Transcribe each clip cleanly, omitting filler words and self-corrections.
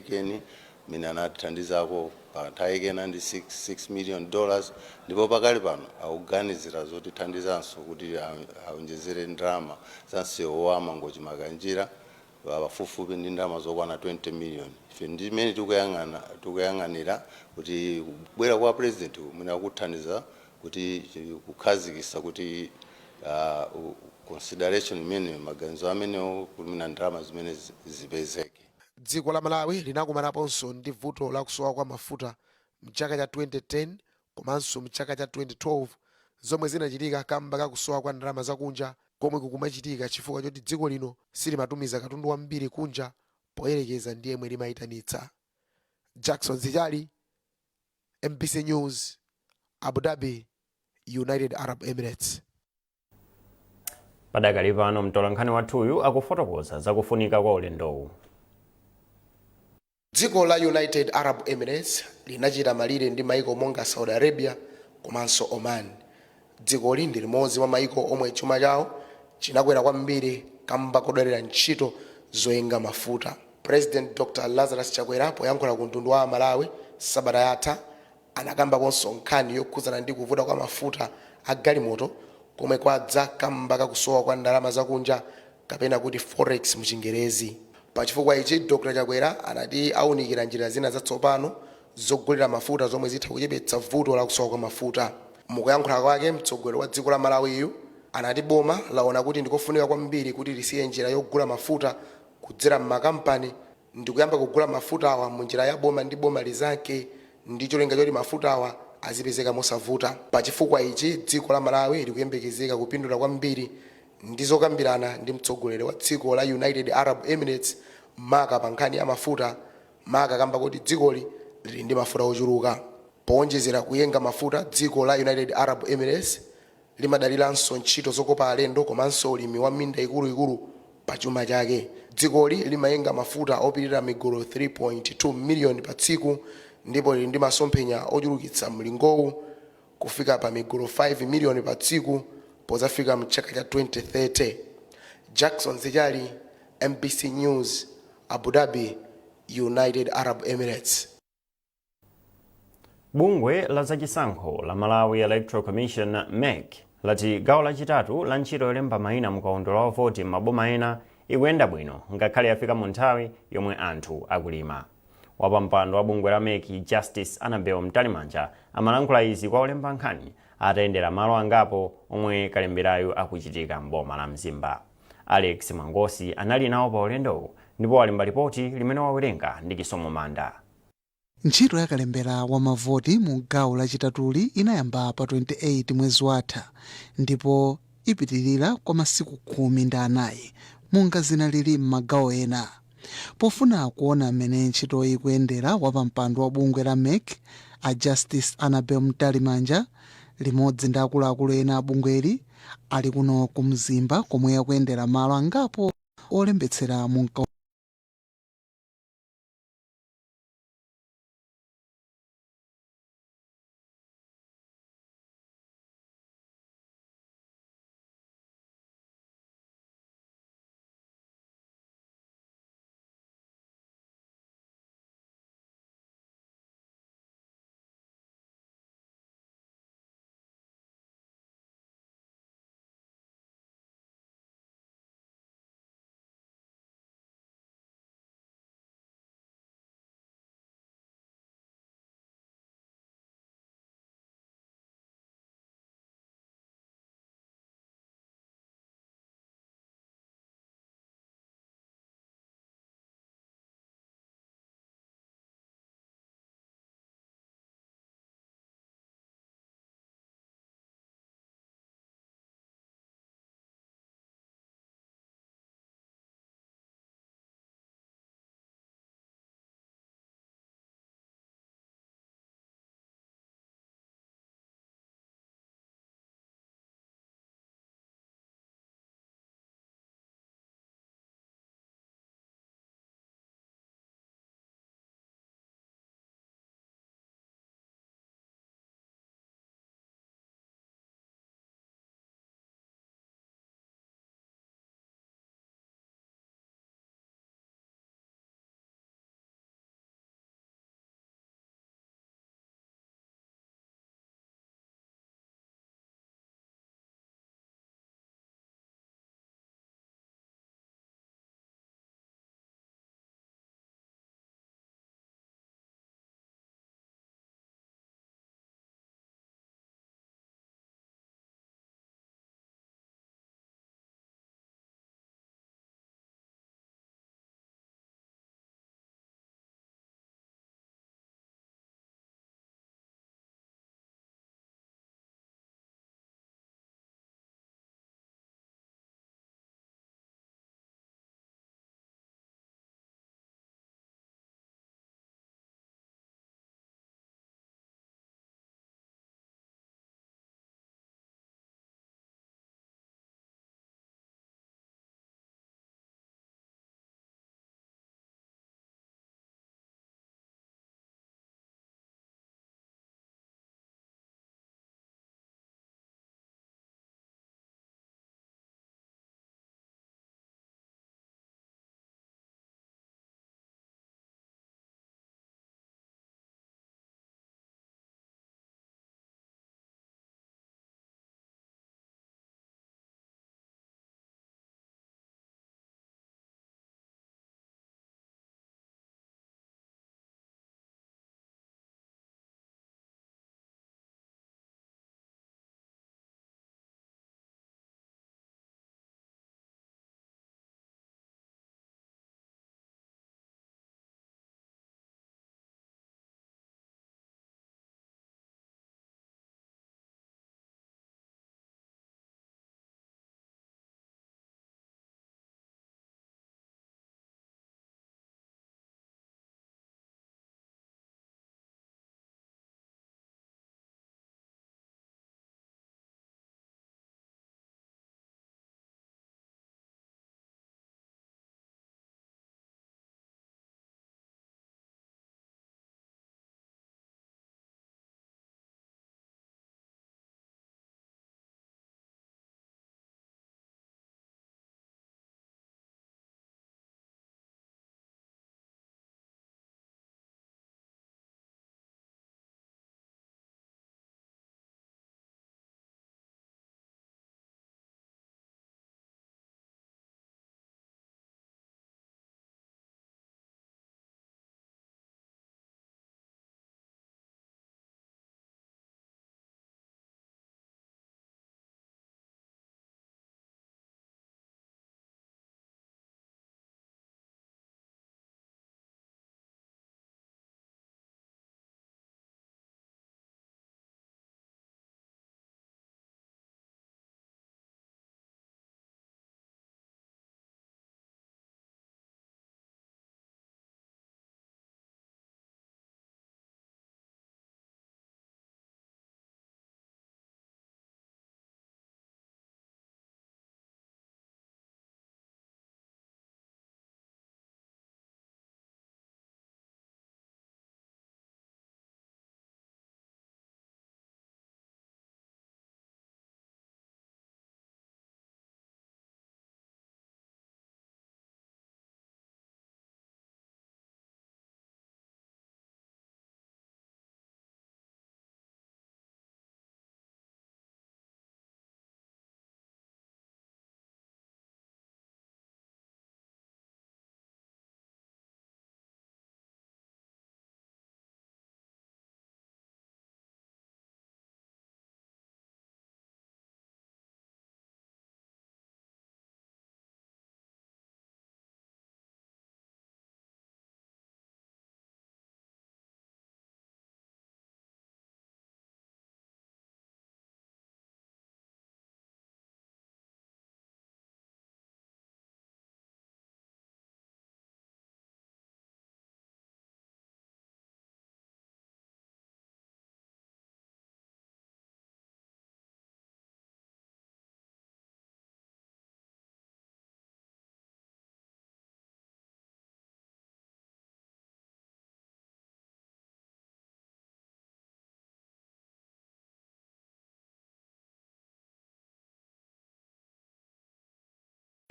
Dickeni mene anathandizako pathayikena ndi $6 million ndipo pakali pano akuganizira zotithandizanso kuti aonjezere ndalama za msewu wa Mangochi Makanjira pafupifupi ndi ndalama zokwana 20 million. Ife ndimene tikuyang'anira kuti kubwera kwa president mwina akuthandiza kuti kukhazikitsa kuti consideration imene maganizo amenewo kumina ndalama zimene zipezeke. Dziko la Malawi linakumanaponso ndi vuto la kusowa kwa mafuta mchaka cha 2010 komanso mchaka cha 2012 zomwe zinachitika kamba ka kusowa kwa ndalama zakunja komwe kukumachitika chifukwa choti dziko lino silimatumiza katundu wambiri kunja poyerekeza ndi yemwe limayitanitsa. Jackson Zijali, MBC News, Abu Dhabi, United Arab Emirates. Padakali pano mtolankhani wathuyu akufotokoza zakufunika kwa ulendowu. Dziko la United Arab Emirates linachita malire ndi maiko monga Saudi Arabia komanso Oman. Dziko li ndi limodzi mwa maiko omwe chuma chawo chinakwera kwambiri kamba kodalira ntchito zoyenga mafuta. President Dr. Lazarus Chakwera poyankhula ku mtundu wa Malawi sabata yatha anakamba konso nkhani yokhuzana ndi kuvuta kwa mafuta a galimoto komwe kwadza kamba kakusowa kwa ndalama zakunja kapena kuti forex mchingerezi. Pachifukwa ichi Dr. Chakwera anati aunikira njira zina zatsopano zogulira mafuta zomwe zitha kuchepetsa vuto la kusowa kwa mafuta. Mukuyankhula kwake mtsogoleri wa dziko la Malawiyu anati boma laona kuti ndikofunika kwambiri kuti lisiye njira yogula mafuta kudzera m'makampani ndi kuyamba kugula mafuta awa mu njira ya boma ndi boma lizake ndi cholinga choti mafuta awa azipezeka mosavuta. Pachifukwa ichi dziko la Malawi likuyembekezeka kupindula kwambiri ndi zokambirana ndi mtsogoleri wa dziko la United Arab Emirates maka pa nkhani ya mafuta maka kamba kuti dzikoli lili ndi mafuta ochuluka. Powonjezera kuyenga mafuta dziko la United Arab Emirates limadaliranso ntchito zokopa alendo komanso ulimi wa minda ikuluikulu pa chuma chake. Dzikoli limayenga mafuta opitirira migolo 3.2 million pa tsiku ndipo lili ndi masomphenya ochulukitsa mlingowu kufika pa migolo 5 million pa tsiku pozafika mchaka cha 2030. Jackson Zijali, MBC News, Abu Dhabi, United Arab Emirates. Bungwe la zachisankho la Malawi Electoral Commission MEC lati gawo lachitatu la ntchito yolemba mayina mukaundula wa voti maboma ena ikuyenda bwino ngakhale yafika mu nthawi yomwe anthu akulima. Wapampando wa bungwe la MEC Justice Annabel Mtalimanja amalankhula izi kwa olemba nkhani atayendera malo angapo omwe kalemberayo akuchitika mboma la Mzimba. Alex Mangosi anali nawo pa ulendowu ndipo walemba ripoti limene wawerenga ndi Kisomo Manda. Ntchito ya kalembera wa mavoti mu gawo lachitatuli inayamba pa 28 mwezi watha ndipo ipitirira kwa masiku 14 monga zinalili m'magawo ena. Pofuna kuona mmene ntchito ikuyendera wapampando wa bungwe la MEC a Justice Annabel Mtalimanja limodzi ndi akuluakulu ena a bungweli ali kuno ku Mzimba komwe akuyendera malo angapo olembetsera mu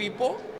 people